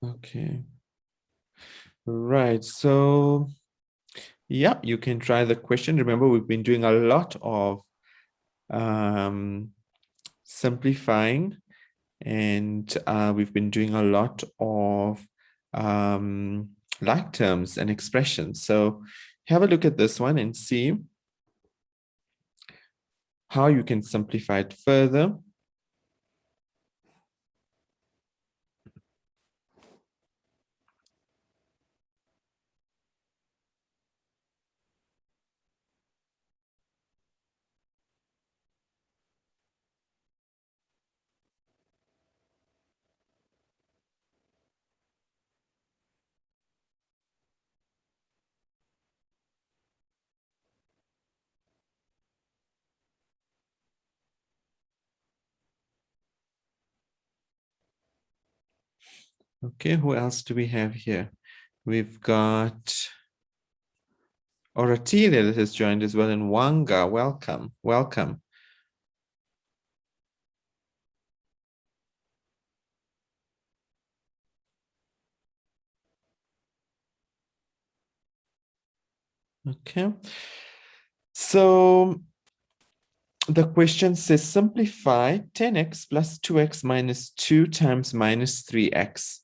Okay. Right. So, yeah, you can try the question. Remember, we've been doing a lot of simplifying, and we've been doing a lot of like terms and expressions. So have a look at this one and see how you can simplify it further. Okay, who else do we have here? We've got Oratilia that has joined as well, and Wanga. Welcome, welcome. Okay. So the question says simplify 10x plus 2x minus 2 times minus 3x.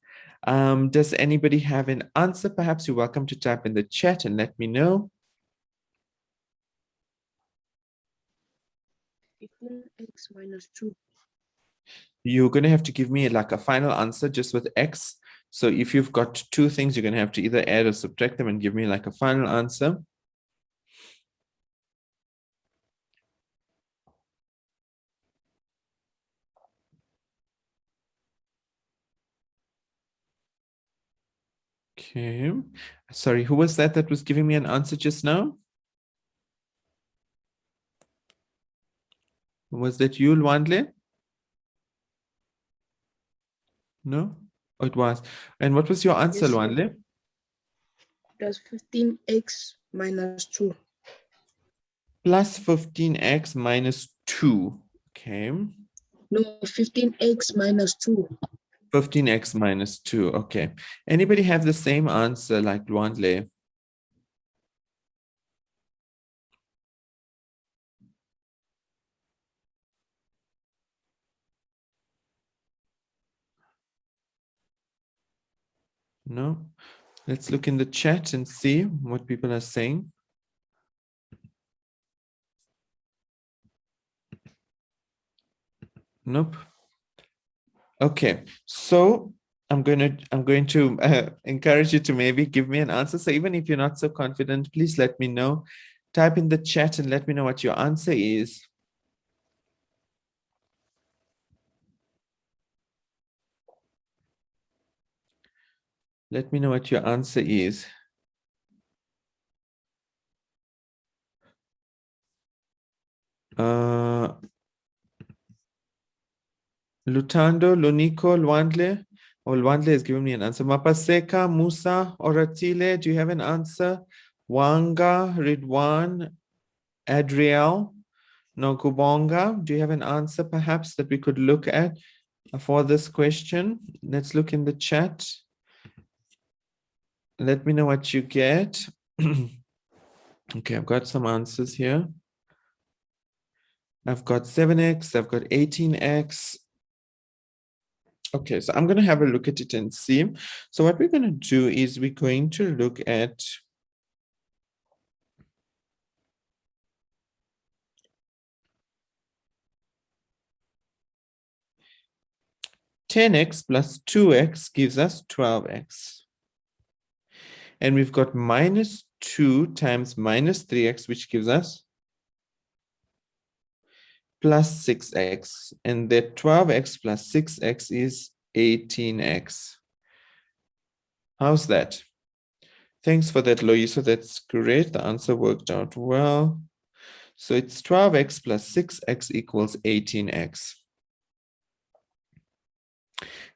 Does anybody have an answer? Perhaps you're welcome to type in the chat and let me know. 15x minus 2. You're going to have to give me like a final answer just with x. So if you've got two things, you're going to have to either add or subtract them and give me like a final answer. Okay. Sorry, who was that was giving me an answer just now? Was that you, Lwandle? No? Oh, it was. And what was your answer, Yes, Lwandle? that's 15x minus 2. Plus 15x minus 2. Okay. No, 15x minus 2. 15x minus 2. Okay. Anybody have the same answer like Lwandle? No? Let's look in the chat and see what people are saying. Nope. Okay. So I'm going to encourage you to maybe give me an answer. So even if you're not so confident, please let me know. Type in the chat and let me know what your answer is. Let me know what your answer is. Lutando, Lunico, Lwandle. Oh, Lwandle is giving me an answer. Mapaseka, Musa, Oratile, do you have an answer? Wanga, Ridwan, Adriel, Nokubonga, do you have an answer perhaps that we could look at for this question? Let's look in the chat. Let me know what you get. Okay, I've got some answers here. I've got 7x, I've got 18x. Okay, so I'm going to have a look at it and see. So what we're going to do is we're going to look at (10x plus 2x gives us 12x. And we've got minus 2 times minus 3x, which gives us plus 6x. And that 12x plus 6x is 18x. How's that? Thanks for that, Loisa. That's great. The answer worked out well. So it's 12x plus 6x equals 18x.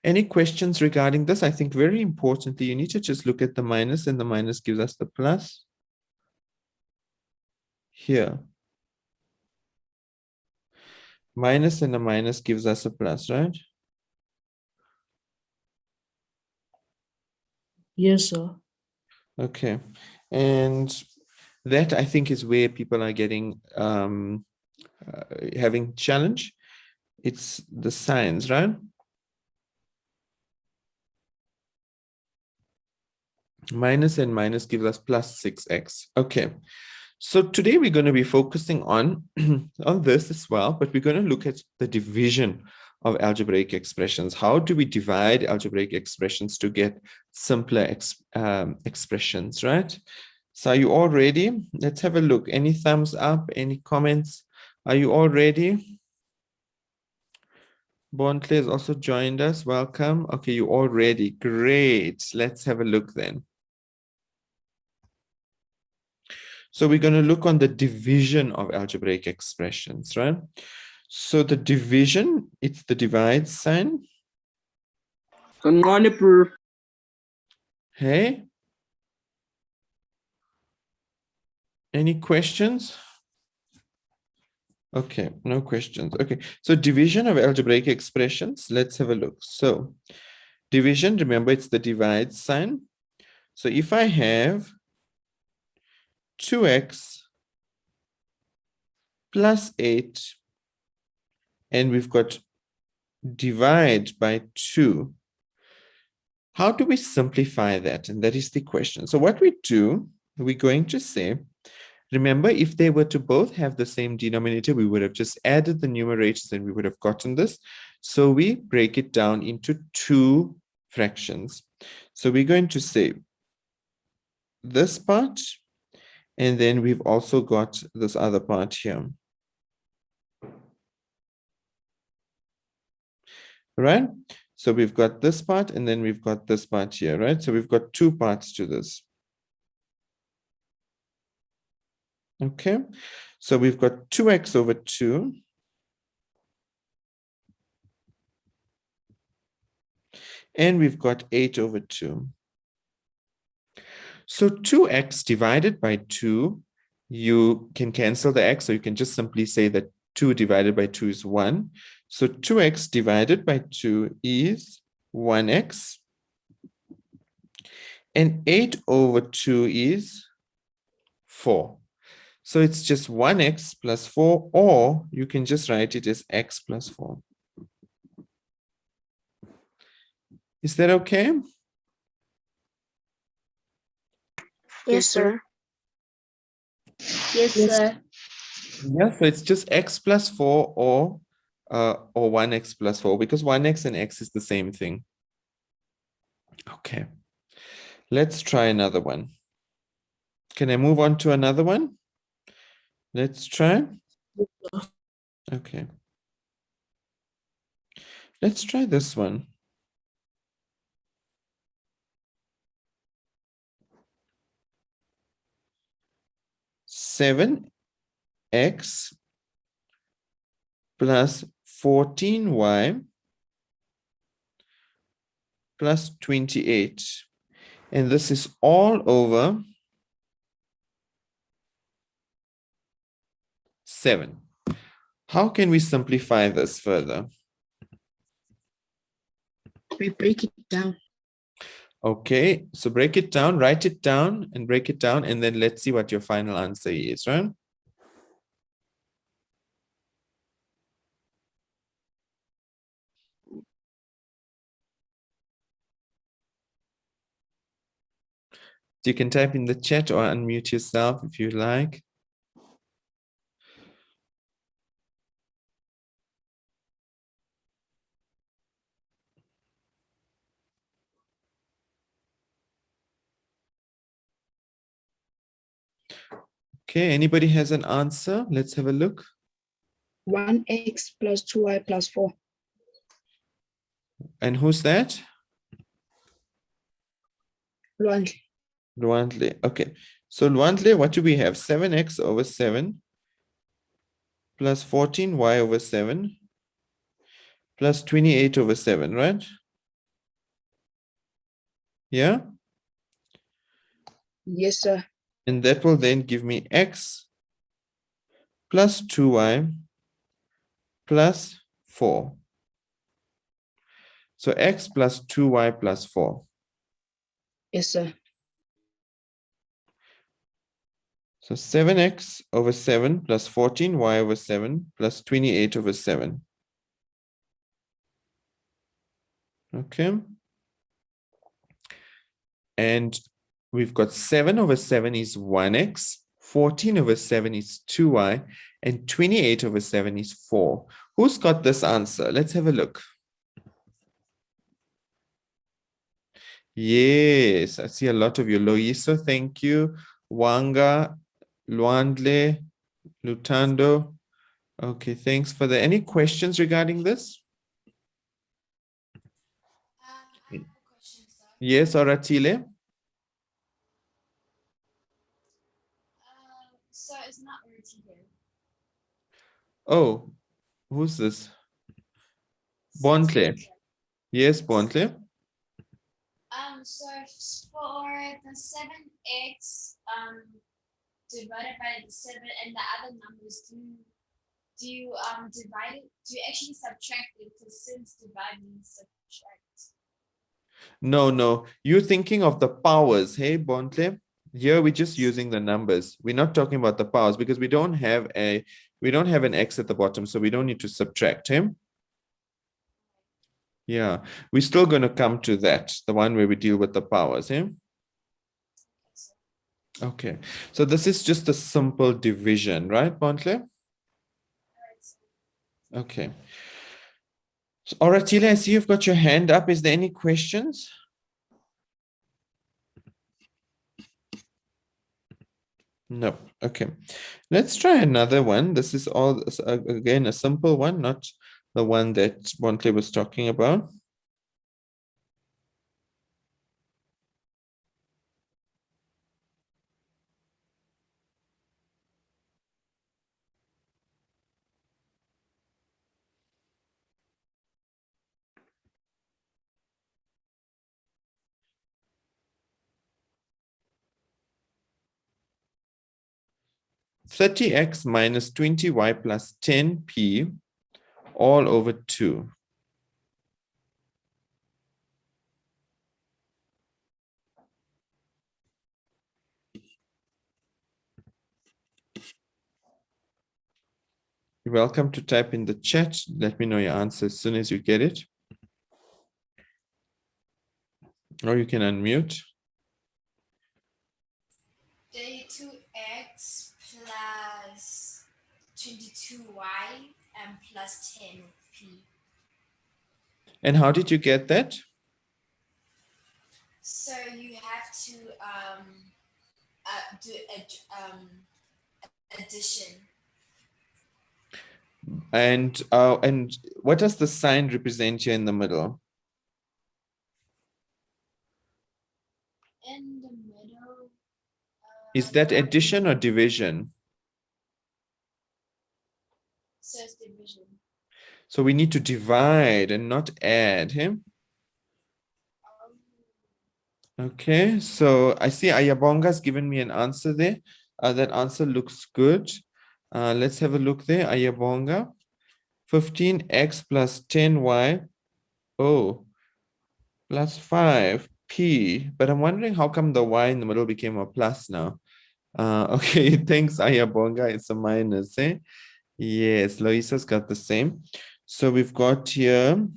Any questions regarding this? I think very importantly, you need to just look at the minus, and the minus gives us the plus here. Minus and a minus gives us a plus, right? Yes, sir. Okay. And that I think is where people are getting having challenge. It's the signs, right? Minus and minus gives us plus 6x. Okay. So today we're going to be focusing on, on this as well, but we're going to look at the division of algebraic expressions. How do we divide algebraic expressions to get simpler expressions, right? So are you all ready? Let's have a look. Any thumbs up? Any comments? Are you all ready? Bontle has also joined us. Welcome. Okay, you all ready. Great. Let's have a look then. So we're going to look on the division of algebraic expressions, right? So the division, it's the divide sign. Hey? Any questions? Okay, no questions. Okay, so division of algebraic expressions, let's have a look. So division, remember it's the divide sign. So if I have 2x plus 8, and we've got divide by 2, how do we simplify that? And that is the question. So what we do, we're going to say, remember, if they were to both have the same denominator, we would have just added the numerators and we would have gotten this. So we break it down into two fractions. So we're going to say this part, and then we've also got this other part here. Right? So we've got this part, and then we've got this part here, right? So we've got two parts to this. Okay, so we've got 2x over 2. And we've got 8 over 2. So 2x divided by 2, you can cancel the x, so you can just simply say that 2 divided by 2 is 1. So 2x divided by 2 is 1x. And 8 over 2 is 4. So it's just 1x plus 4, or you can just write it as x plus 4. Is that okay? Yes, sir. Yes, sir. Yeah, so it's just x plus 4 or 1x plus 4, because 1x and x is the same thing. Okay. Let's try another one. Can I move on to another one? Let's try. Okay. Let's try this one. Seven x plus 14y plus 28. And this is all over 7. How can we simplify this further? We break it down. Okay, so break it down, write it down and break it down, and then let's see what your final answer is, right? You can type in the chat or unmute yourself if you like. Okay, anybody has an answer? Let's have a look. 1x plus 2y plus 4. And who's that? Luandle. Luandle. Okay, so Luandle, what do we have? 7x over 7 plus 14y over 7 plus 28 over 7, right? Yeah? Yes, sir. And that will then give me x plus 2y plus 4. So x plus 2y plus 4. Yes, sir. So 7x over 7 plus 14y over 7 plus 28 over 7. Okay. And we've got 7 over 7 is 1x, 14 over 7 is 2y, and 28 over 7 is 4. Who's got this answer? Let's have a look. Yes, I see a lot of you. Loiso, thank you. Wanga, Luandle, Lutando. Okay, thanks for that. Any questions regarding this? I have a question, sir. Yes, Oratile? So it's not already here. Oh, who's this? Bontle. Yes, Bontle. So for the 7x divided by the 7 and the other numbers, do you divide it? Do you actually subtract it? Because since divide means subtract. No. You're thinking of the powers, hey, Bontle? Here we're just using the numbers. We're not talking about the powers because we don't have an x at the bottom, so we don't need to subtract him. Yeah, we're still going to come to that, the one where we deal with the powers, eh? Okay, so this is just a simple division, right, Bontle? Okay. So, Oratile, I see you've got your hand up. Is there any questions? No. Okay. Let's try another one. This is all, again, a simple one, not the one that Bontle was talking about. $30x minus 20y plus 10p all over 2. You're welcome to type in the chat. Let me know your answer as soon as you get it. Or you can unmute. 32x plus 22y and plus 10p. And how did you get that? So you have to do addition. And what does the sign represent here in the middle? In the middle. Is that addition or division? Says division. So we need to divide and not add him. Okay, so I see Ayabonga's given me an answer there. That answer looks good. Let's have a look there. Ayabonga. 15x plus 10y. Oh, plus 5p. But I'm wondering how come the y in the middle became a plus now. Okay, thanks, Ayabonga. It's a minus, eh? Yes, Loisa's got the same. So we've got here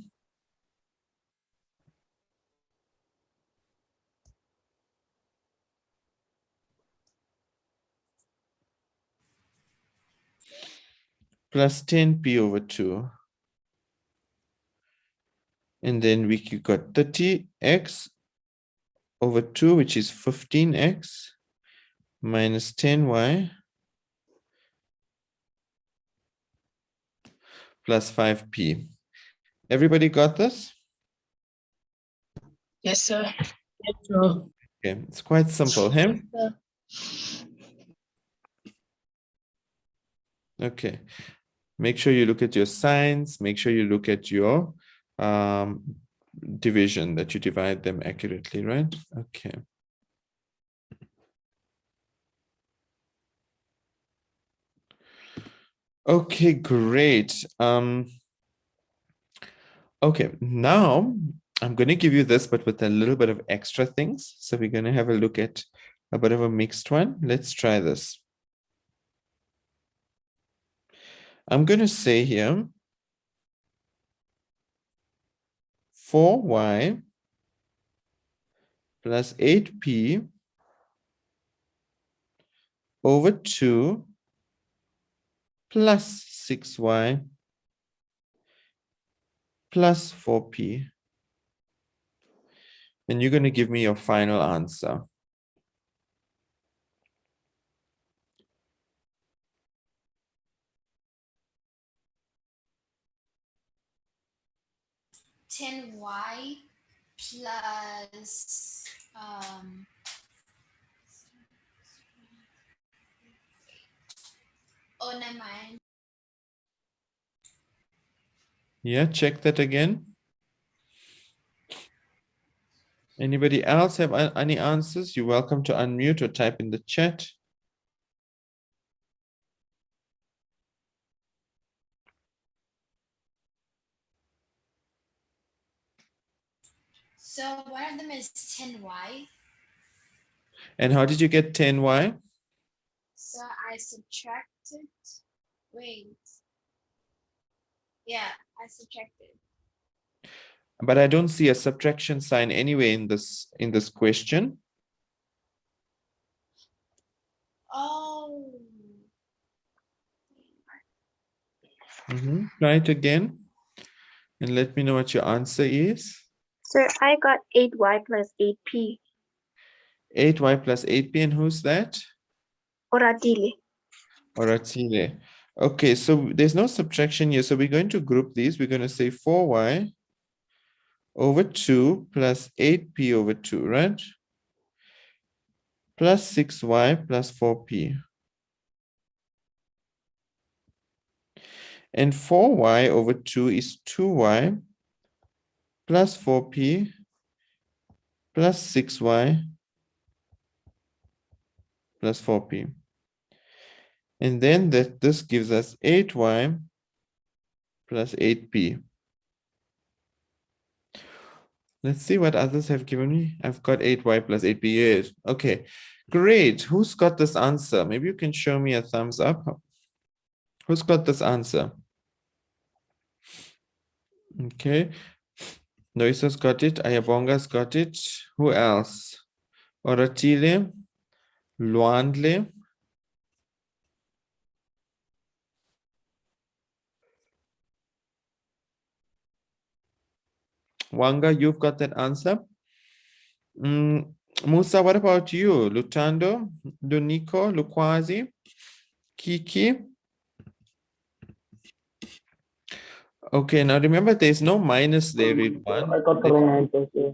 plus 10p over 2. And then we got 30x over 2, which is 15x minus 10y plus 5p. Everybody got this? Yes, sir. Yes, sir. Okay, it's quite simple, hey? Okay, make sure you look at your signs, make sure you look at your division, that you divide them accurately, right? Okay. Okay, great. Okay, now I'm going to give you this, but with a little bit of extra things. So we're going to have a look at a bit of a mixed one. Let's try this. I'm going to say here 4y plus 8p over 2 plus 6y plus 4p. And you're going to give me your final answer. Ten y plus oh never mind. Yeah, check that again. Anybody else have any answers? You're welcome to unmute or type in the chat. So one of them is 10y. And how did you get 10y? So I subtracted. Wait. Yeah, I subtracted. But I don't see a subtraction sign anyway in this question. Oh. Try it again and let me know what your answer is. Sir, I got 8y plus 8p. 8y plus 8p, and who's that? Oratili. Oratile. Okay, so there's no subtraction here. So we're going to group these. We're going to say 4y over 2 plus 8p over 2, right? Plus 6y plus 4p. And 4y over 2 is 2y plus 4p plus 6y plus 4p. And then this gives us 8y plus 8p. Let's see what others have given me. I've got 8y plus 8p. Yes. Okay, great. Who's got this answer? Maybe you can show me a thumbs up. Who's got this answer? Okay. Noisa's got it. Ayabonga's got it. Who else? Oratile, Luandle. Wanga, you've got that answer. Musa, what about you? Lutando, Dunico, Lukwazi, Kiki. Okay, now remember there's no minus there in one. I got the wrong answer, sir.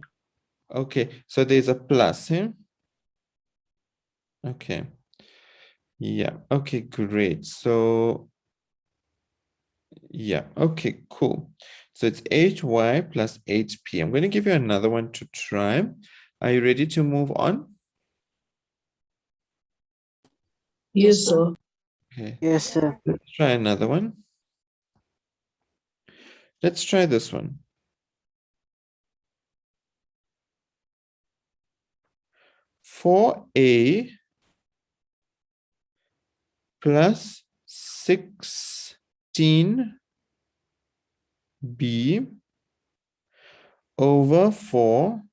Okay, so there's a plus, eh? Okay. Yeah, okay, great. So, yeah, okay, cool. So it's HY plus HP. I'm going to give you another one to try. Are you ready to move on? Yes, sir. Okay, Yes, sir. let's try another one. Let's try this one. 4A plus 16B over 4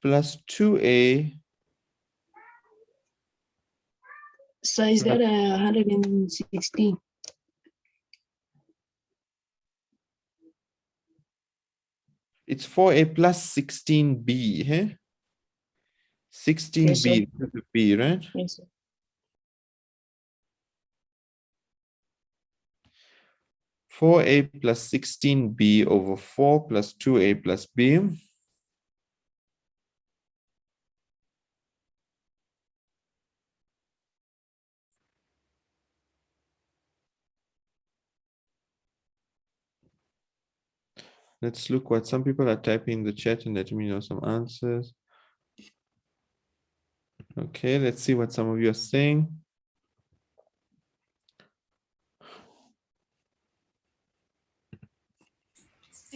plus 2A. So is that 116? It's 4A plus 16B, eh? 16B, this is B, right? Yes, sir. 4A plus 16B over 4 plus 2A plus B. Let's look what some people are typing in the chat and letting me know some answers. Okay, let's see what some of you are saying.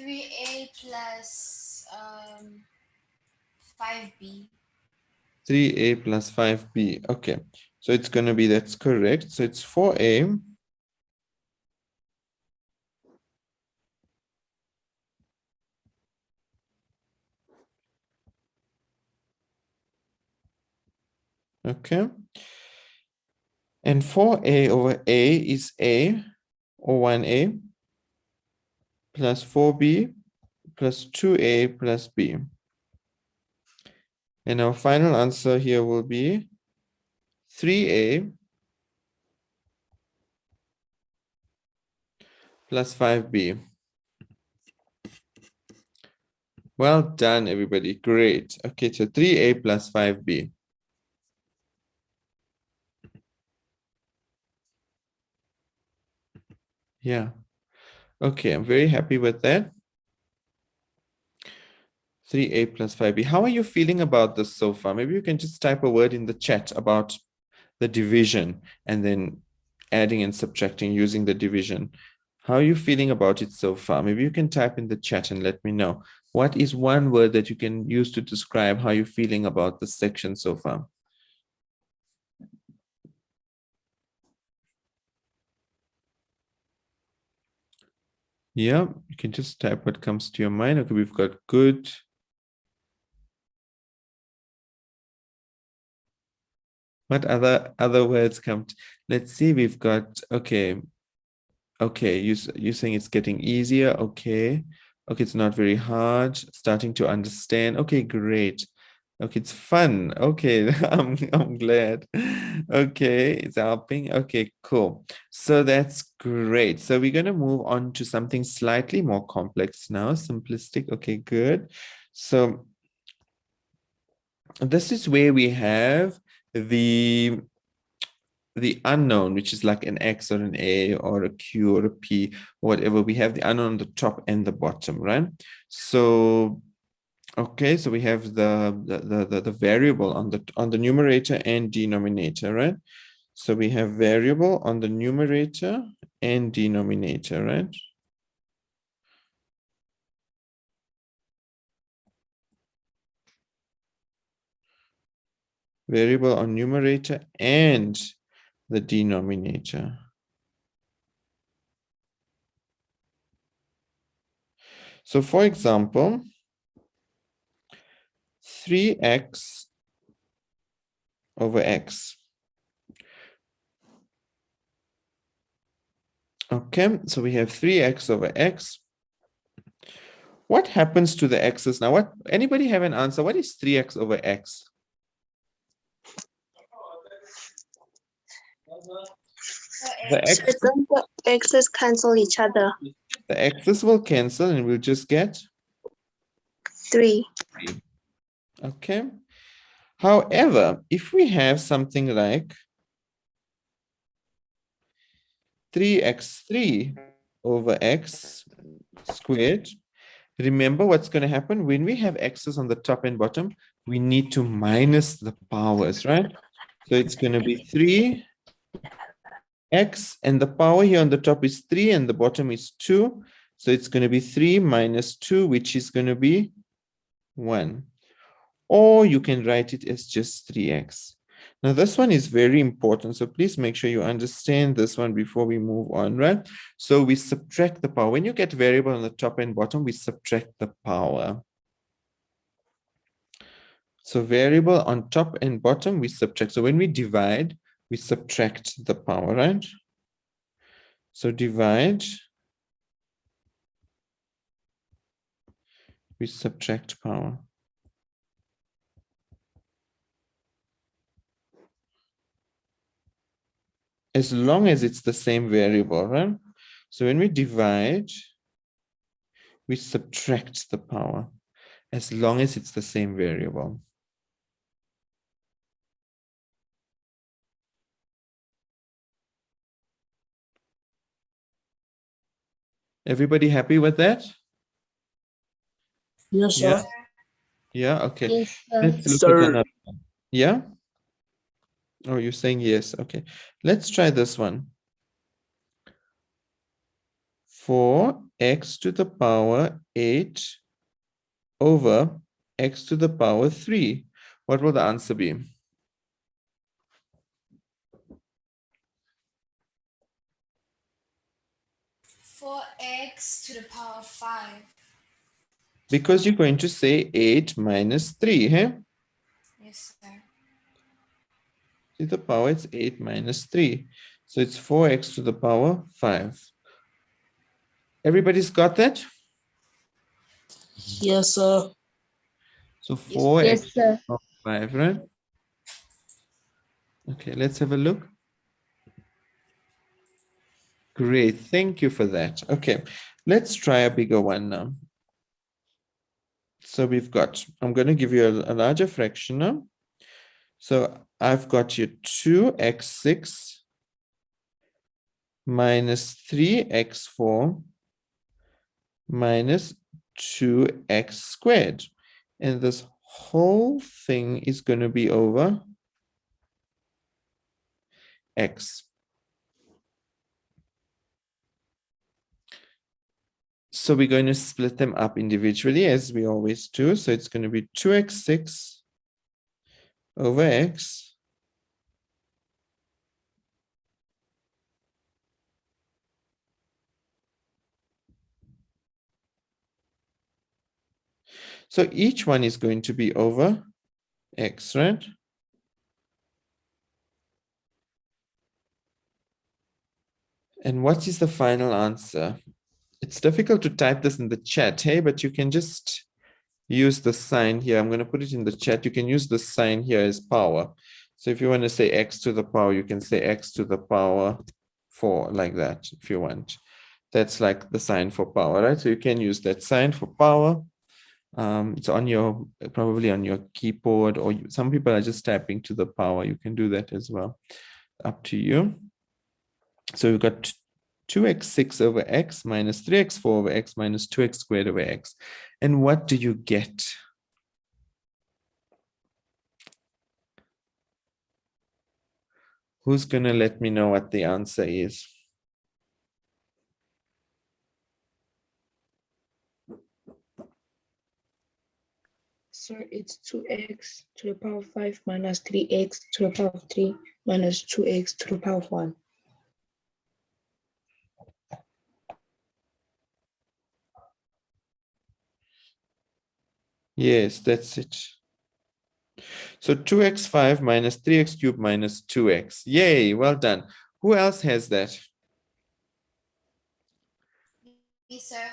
3a plus 5b. 3a plus 5b. Okay, so it's going to be, that's correct. So it's 4a okay. And 4a over a is a, or 1a, plus 4b plus 2a plus b. And our final answer here will be 3a plus 5b. Well done, everybody. Great. Okay, so 3a plus 5b. Yeah. Okay, I'm very happy with that. 3a plus 5b. How are you feeling about this so far? Maybe you can just type a word in the chat about the division and then adding and subtracting using the division. How are you feeling about it so far? Maybe you can type in the chat and let me know. What is one word that you can use to describe how you're feeling about this section so far? Yeah, you can just type what comes to your mind. Okay, we've got good. What other words come? Let's see, we've got, okay. Okay, you're saying it's getting easier. Okay. Okay, it's not very hard. Starting to understand. Okay, great. Okay, it's fun. Okay, I'm glad. Okay, it's helping. Okay, cool. So that's great. So we're gonna move on to something slightly more complex now. Simplistic. Okay, good. So this is where we have the unknown, which is like an X or an A or a Q or a P, whatever. We have the unknown on the top and the bottom, right? So, okay, so we have the variable on the numerator and denominator, right? So we have variable on the numerator and denominator, right? Variable on numerator and the denominator. So for example, 3x over x. Okay, so we have 3x over x. What happens to the x's now? What, anybody have an answer? What is 3x over x? The So don't the x's cancel each other? the x's will cancel and we'll just get 3. 3. Okay. However, if we have something like 3x3 over x squared, remember what's going to happen when we have x's on the top and bottom, we need to minus the powers, right? So it's going to be 3x, and the power here on the top is 3 and the bottom is 2. So it's going to be 3 minus 2, which is going to be 1. Or you can write it as just 3x. Now this one is very important, so please make sure you understand this one before we move on, right? So we subtract the power. When you get variable on the top and bottom, we subtract the power. So variable on top and bottom, we subtract. So when we divide, we subtract the power, right? So divide, we subtract power. As long as it's the same variable, right? So when we divide, we subtract the power, as long as it's the same variable. Everybody happy with that? Yes, sir. Yeah. Yeah, okay. Yes, Let's look sir. at another one. Yeah? Oh, you're saying yes. Okay. Let's try this one. 4x to the power 8 over x to the power 3. What will the answer be? Four x to the power 5. Because you're going to say 8 minus 3, hey? Yes, sir. To the power, it's 8 minus 3. So it's 4x to the power 5. Everybody's got that? Yes, sir. So 4x Yes, to sir. the power 5, right? Okay, let's have a look. Great, thank you for that. Okay, let's try a bigger one now. So we've got, I'm going to give you a larger fraction now. So I've got you 2x6 minus 3x4 minus 2x squared. And this whole thing is going to be over x. So we're going to split them up individually as we always do. So it's going to be 2x6 over x so each one is going to be over x, right? And what is the final answer? It's difficult to type this in the chat, hey, but you can just use the sign here. I'm going to put it in the chat. You can use the sign here as power. So if you want to say x to the power, you can say x to the power 4 like that if you want. That's like the sign for power, right? So you can use that sign for power. It's on your, probably on your keyboard, or some people are just typing to the power. You can do that as well. Up to you. So we've got 2x6 over x minus 3x4 over x minus 2x squared over x. And what do you get? Who's going to let me know what the answer is? So it's 2x to the power 5 minus 3x to the power 3 minus 2x to the power 1. Yes, that's it. So 2x5 minus 3x cubed minus 2x. Yay, well done. Who else has that? Yes, sir.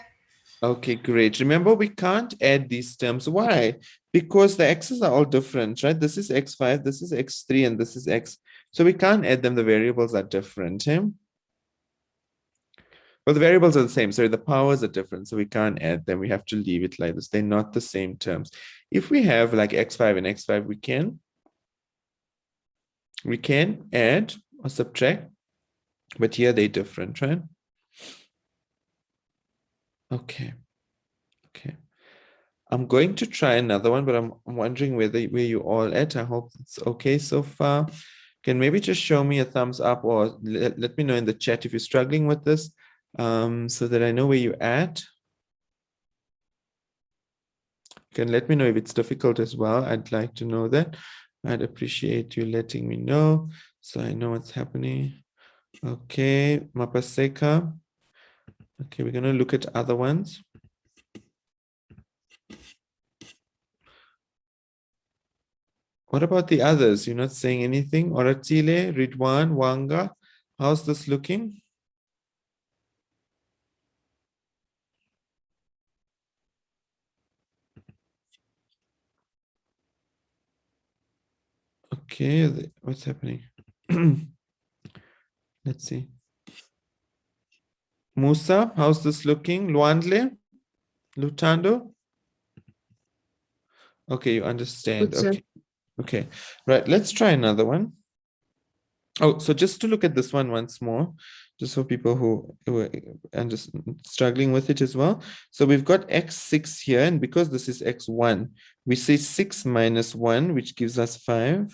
Okay, great. Remember, we can't add these terms. Why? Because the x's are all different, right? This is x5, this is x3, and this is x. So we can't add them. The variables are different. Eh? Well, the variables are the same. Sorry, the powers are different. So we can't add them. We have to leave it like this. They're not the same terms. If we have like x5 and x5, we can add or subtract. But here they're different, right? Okay. Okay. I'm going to try another one, but I'm wondering where you all at. I hope it's okay so far. Can maybe just show me a thumbs up, or let me know in the chat if you're struggling with this, so that I know where you're at. You can let me know if it's difficult as well. I'd like to know that. I'd appreciate you letting me know so I know what's happening. Okay, Mapaseka. Okay, we're going to look at other ones. What about the others? You're not saying anything? Oratile, Ridwan, Wanga. How's this looking? Okay, what's happening? Let's see. Musa, how's this looking? Luandle? Lutando? Okay, you understand. Good, sir. Okay. Okay. Right. Let's try another one. Oh, so just to look at this one once more, just for people who are just struggling with it as well. So we've got x6 here, and because this is x1, we say 6 minus 1, which gives us 5.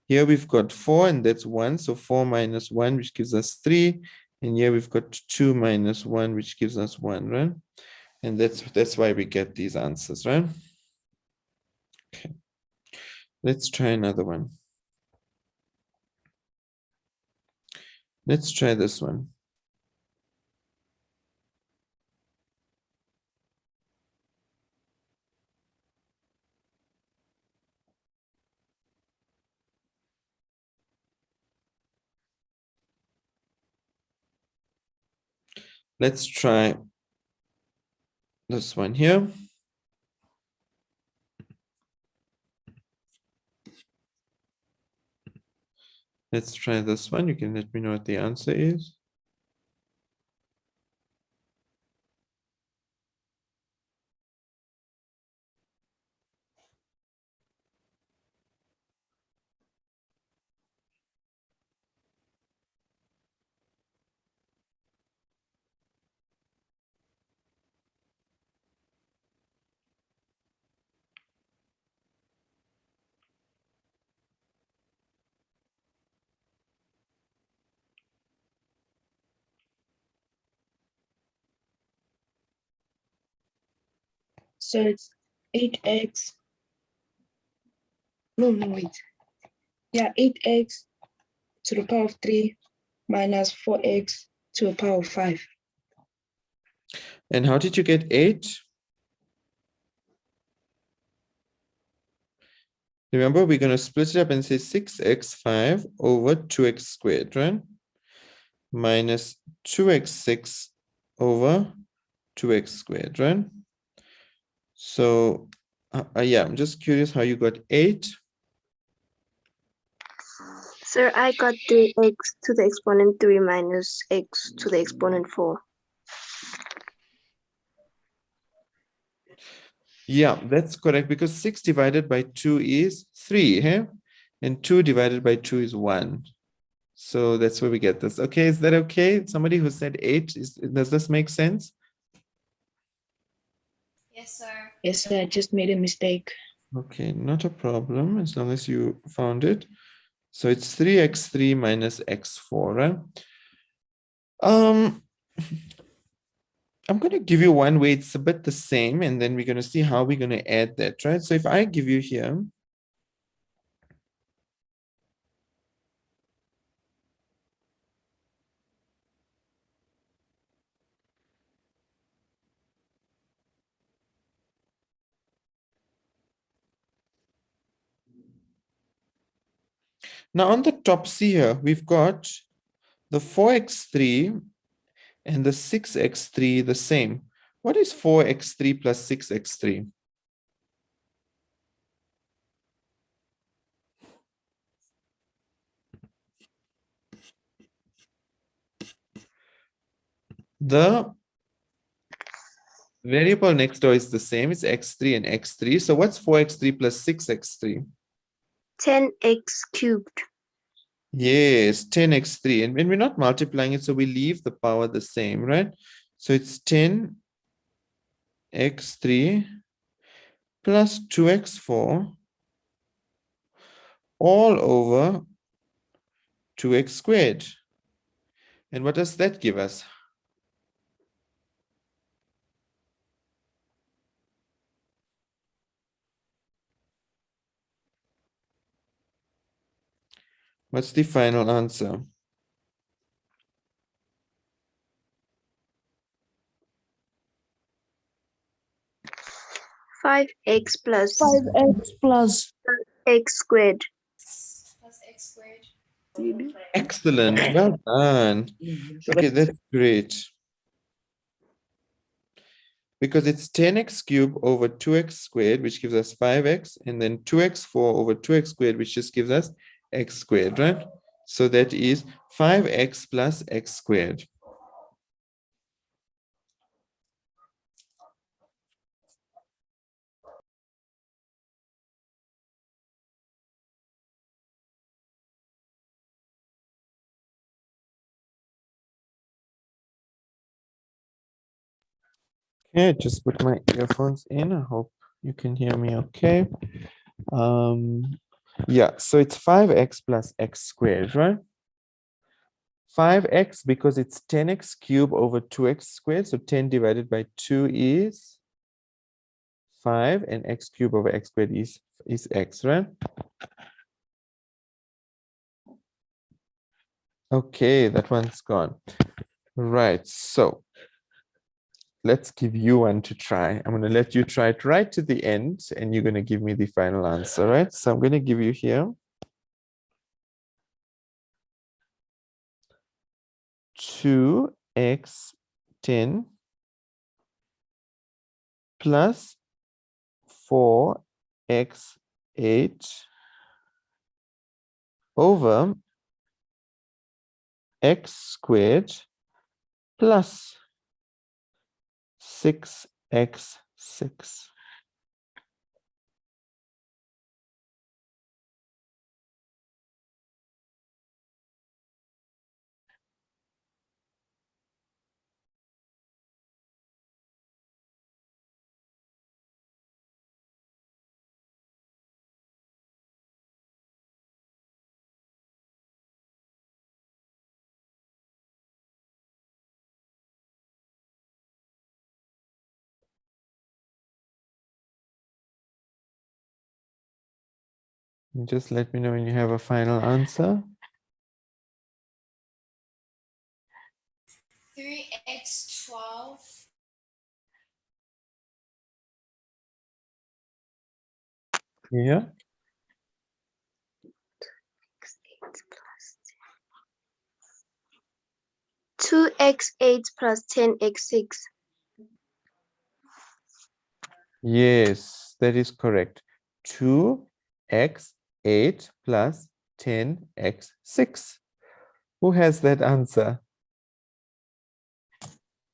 Here we've got 4, and that's 1. So 4 minus 1, which gives us 3. And here we've got 2 minus 1, which gives us 1, right? And that's why we get these answers, right? Okay. Let's try another one. Let's try this one. Let's try this one here. Let's try this one. You can let me know what the answer is. So it's 8x. No, wait. Yeah, 8x to the power of 3 minus 4x to the power of 5. And how did you get 8? Remember, we're going to split it up and say 6x5 over 2x squared, right? Minus 2x6 over 2x squared, right? So, yeah, I'm just curious how you got 8. Sir, I got 3x to the exponent 3 minus x to the exponent 4. Yeah, that's correct, because 6 divided by 2 is 3, hey? And 2 divided by 2 is 1. So that's where we get this. Okay, is that okay? Somebody who said 8, does this make sense? Yes, sir. Yes, sir, I just made a mistake. Okay, not a problem, as long as you found it. So it's 3x3 minus x4, right? I'm going to give you one way it's a bit the same, and then we're going to see how we're going to add that, right? So if I give you here, now on the top C here, we've got the 4x3 and the 6x3 the same. What is 4x3 plus 6x3? The variable next door is the same. It's x3 and x3. So what's 4x3 plus 6x3? 10x cubed. Yes, 10x3. And when we're not multiplying it, so we leave the power the same, right? So it's 10x3 plus 2x4 all over 2x squared. And what does that give us? What's the final answer? Five x plus 5x plus x squared. Plus x squared. Excellent. Well done. Okay, that's great. Because it's 10x cubed over 2x squared, which gives us 5x, and then 2x4 over 2x squared, which just gives us x squared, right? So that is 5x plus x squared. Okay, just put my earphones in. I hope you can hear me okay. Yeah, so it's 5x plus x squared, right? 5x because it's 10x cubed over 2x squared. So 10 divided by 2 is 5, and x cubed over x squared is x, right? Okay, that one's gone. Right, so let's give you one to try. I'm going to let you try it right to the end, and you're going to give me the final answer, right? So I'm going to give you here 2x10 plus 4x8 over x squared plus 6x6. Just let me know when you have a final answer. 3x12 Yeah. 2x8 plus 10x6. Yes, that is correct. 2x8 plus 10x6. Who has that answer?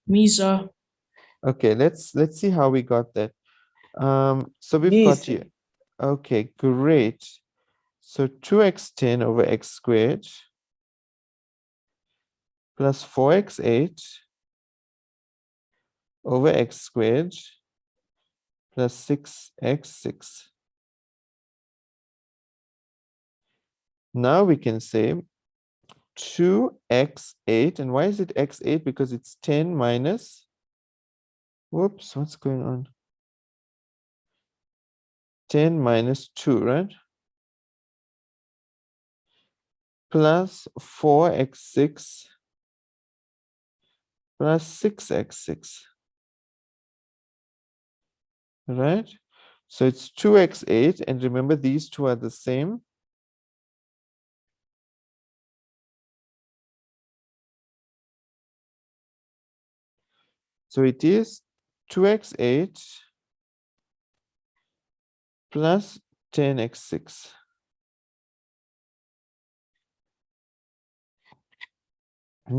Me, sir. Okay, let's see how we got that. So we've Me, got sir. here. Okay, great. So 2x10 over x squared plus 4x8 over x squared plus 6x6. Now we can say 2x8, and why is it x8? Because it's 10 minus, whoops, what's going on? 10 minus 2, right? Plus 4x6 plus 6x6, right? So it's 2x8, and remember these two are the same. So it is 2x8 plus 10x6.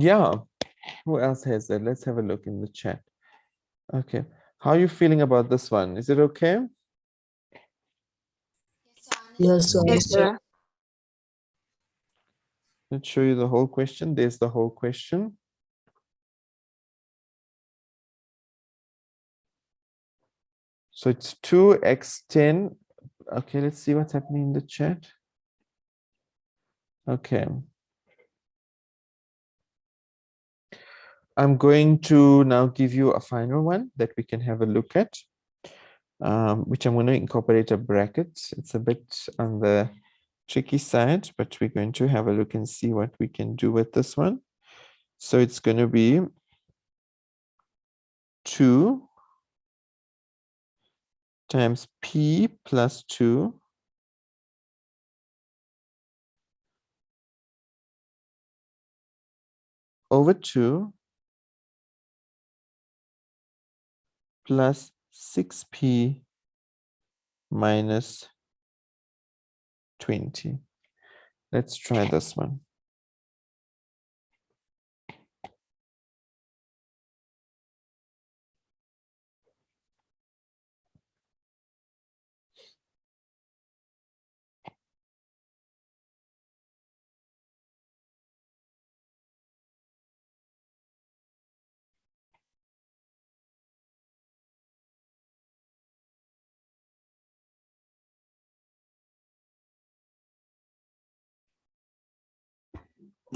Yeah, who else has that? Let's have a look in the chat. Okay, how are you feeling about this one? Is it okay? Yes, sir. Yes, sir. Let's show you the whole question. There's the whole question. So it's 2x10. Okay, let's see what's happening in the chat. Okay. I'm going to now give you a final one that we can have a look at, which I'm going to incorporate a bracket. It's a bit on the tricky side, but we're going to have a look and see what we can do with this one. So it's going to be 2 times p plus 2 over 2 plus 6p minus 20. Let's try this one.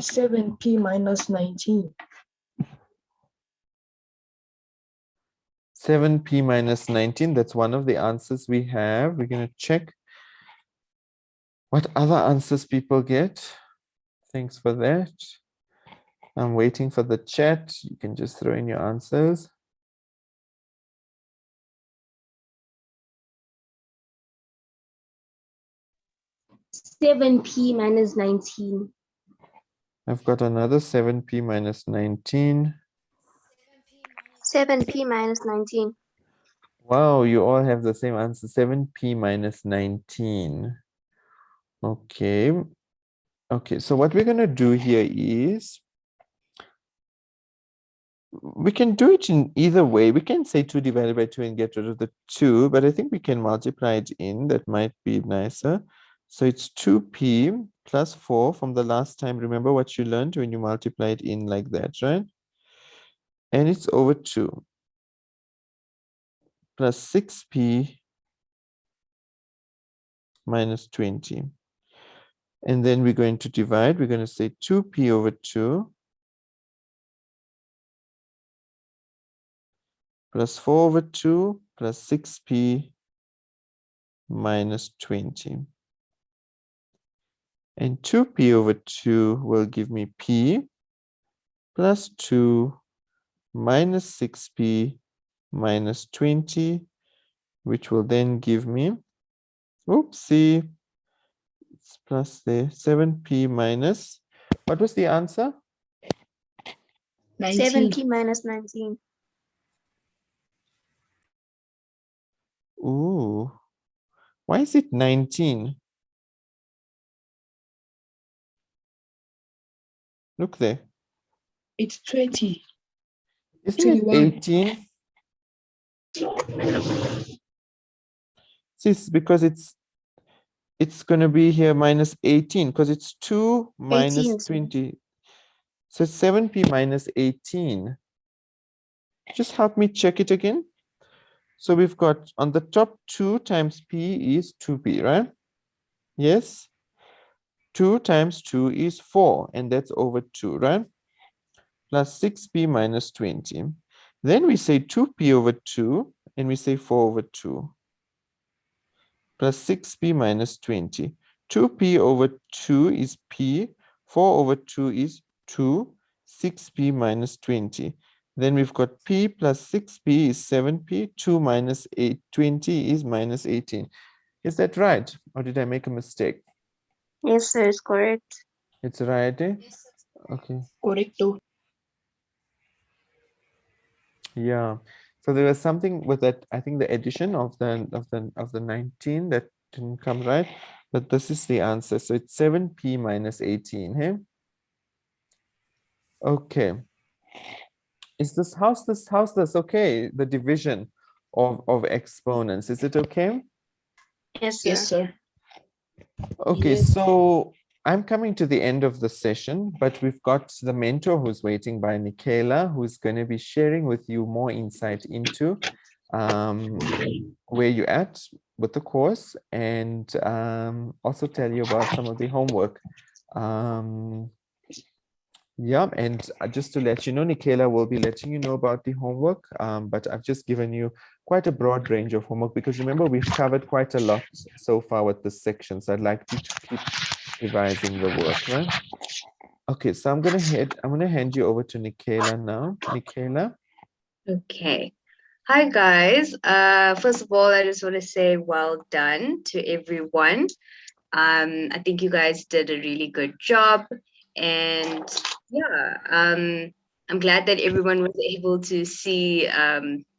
7p minus 19. 7p minus 19, that's one of the answers we have. We're going to check what other answers people get. Thanks for that. I'm waiting for the chat. You can just throw in your answers. Seven p minus 19. I've got another 7p minus 19. 7p minus 19. Wow, you all have the same answer, 7p minus 19. Okay. Okay, so what we're going to do here is we can do it in either way. We can say 2 divided by 2 and get rid of the 2, but I think we can multiply it in. That might be nicer. So it's 2p plus 4 from the last time. Remember what you learned when you multiply it in like that, right? And it's over 2 plus 6p minus 20. And then we're going to divide. We're going to say 2p over 2 plus 4 over 2 plus 6p minus 20. And 2p over 2 will give me p plus 2 minus 6p minus 20, which will then give me, oopsie, it's plus the 7p minus, what was the answer? 19. 7p minus 19. Ooh, why is it 19? Look there. It's 20. Isn't it 21. 18? See, it's because it's going to be here minus 18 because it's 2 minus 18, sir. 20. So 7p minus 18. Just help me check it again. So we've got on the top 2 times p is 2p, right? Yes. 2 times 2 is 4, and that's over 2, right? Plus 6p minus 20. Then we say 2p over 2, and we say 4 over 2. Plus 6p minus 20. 2p over 2 is p, 4 over 2 is 2, 6p minus 20. Then we've got p plus 6p is 7p, 2 minus 20 is minus 18. Is that right? Or did I make a mistake? Yes, sir, it's correct. It's right, eh? Okay. Correcto. Yeah. So there was something with that, I think the addition of the 19 that didn't come right, but this is the answer. So it's 7p minus 18, hey? Okay. Is this how's this okay? The division of exponents. Is it okay? Yes, sir. Yes, sir. Okay, Yes. so I'm coming to the end of the session, but we've got the mentor who's waiting by Nikela, who's going to be sharing with you more insight into where you're at with the course and also tell you about some of the homework. Yeah, and just to let you know, Nikela will be letting you know about the homework, but I've just given you quite a broad range of homework because remember we've covered quite a lot so far with this section, so I'd like you to keep revising the work, right? Okay, so I'm gonna hand you over to Nikela now. Nikela. Okay. Hi guys. First of all, I just want to say well done to everyone. I think you guys did a really good job, and yeah, I'm glad that everyone was able to see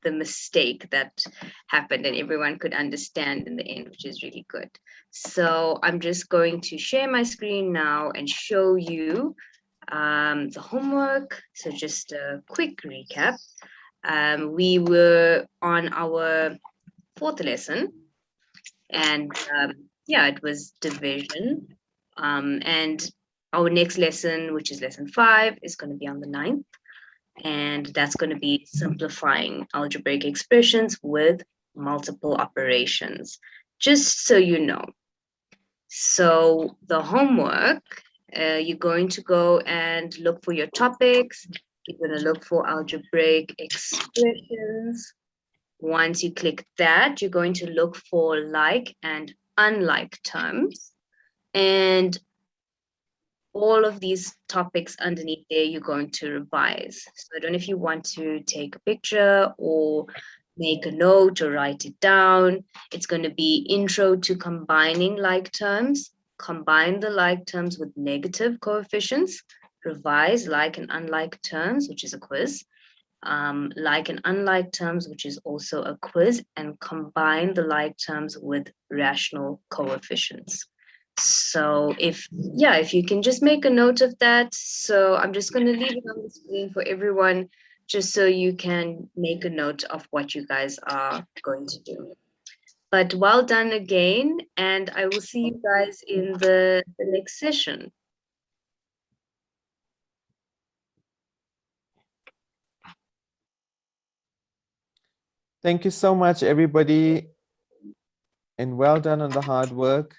the mistake that happened and everyone could understand in the end, which is really good. So I'm just going to share my screen now and show you the homework. So just a quick recap. We were on our 4th lesson, and yeah, it was division. And our next lesson, which is lesson 5, is going to be on the 9th, and that's going to be simplifying algebraic expressions with multiple operations, just so you know. So the homework, You're going to go and look for your topics. You're going to look for algebraic expressions. Once you click that, you're going to look for like and unlike terms. And all of these topics underneath there, you're going to revise. So I don't know if you want to take a picture or make a note or write it down. It's going to be intro to combining like terms, combine the like terms with negative coefficients, revise like and unlike terms, which is a quiz, like and unlike terms, which is also a quiz, and combine the like terms with rational coefficients. So if you can just make a note of that. So I'm just going to leave it on the screen for everyone, just so you can make a note of what you guys are going to do. But well done again, and I will see you guys in the next session. Thank you so much, everybody. And well done on the hard work.